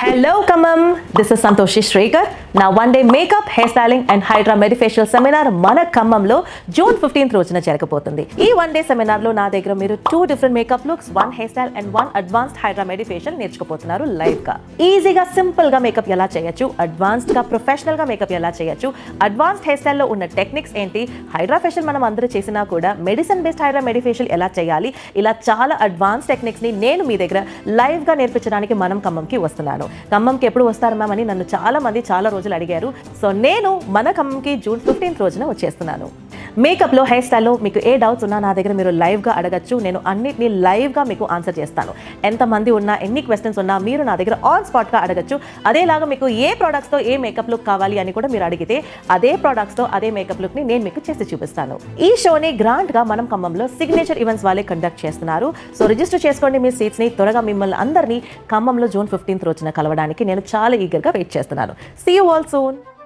Hello Kamam, this is Santoshi Shrikar. Now one day makeup, hairstyling and Hydra Medifacial seminar మన ఖమ్మంలో June 15th రోజున జరగబోతుంది. ఈ one day seminar లో నా దగ్గర మీరు 2 different makeup looks, 1 hair style and 1 advanced hydra medifacial నేర్చుకోబోతున్నారు లైవ్ గా. ఈజీగా సింపుల్ గా మేకప్ ఎలా చేయొచ్చు, అడ్వాన్స్డ్ గా ప్రొఫెషనల్ గా మేకప్ ఎలా చేయొచ్చు, అడ్వాన్స్డ్ హెయిర్ స్టైల్ లో ఉన్న టెక్నిక్స్ ఏంటి, హైడ్రా ఫేషియల్ మనం అందరూ చేసినా కూడా మెడిసిన్ బేస్డ్ హైడ్రా మెడిఫేషియల్ ఎలా చేయాలి, ఇలా చాలా అడ్వాన్స్ టెక్నిక్స్ ని నేను మీ దగ్గర లైవ్ గా నేర్పించడానికి మనం ఖమ్మంకి వస్తున్నాను. ఖమ్మంకి ఎప్పుడు వస్తారు మ్యామ్ అని నన్ను చాలా రోజులు అడిగారు. సో నేను మన ఖమ్మంకి జూన్ 15th రోజున వచ్చేస్తున్నాను. మేకప్లో, హెయిర్ స్టైల్లో మీకు ఏ డౌట్స్ ఉన్నా నా దగ్గర మీరు లైవ్గా అడగచ్చు. నేను అన్నిటినీ లైవ్గా మీకు ఆన్సర్ చేస్తాను. ఎంతమంది ఉన్నా, ఎన్ని క్వశ్చన్స్ ఉన్నా మీరు నా దగ్గర ఆన్ స్పాట్గా అడగచ్చు. అదేలాగా మీకు ఏ ప్రోడక్ట్స్తో ఏ మేకప్ లుక్ కావాలి అని కూడా మీరు అడిగితే అదే ప్రోడక్ట్స్తో అదే మేకప్ లుక్ని నేను మీకు చేసి చూపిస్తాను. ఈ షోని గ్రాండ్గా మనం ఖమ్మంలో సిగ్నేచర్ ఈవెంట్స్ వాళ్ళే కండక్ట్ చేస్తున్నారు. సో రిజిస్టర్ చేసుకోండి మీ సీట్స్ని. త్వరగా మిమ్మల్ని అందరినీ ఖమ్మంలో జూన్ 15th రోజున కలవడానికి నేను చాలా ఈగర్గా వెయిట్ చేస్తున్నాను. See you all soon.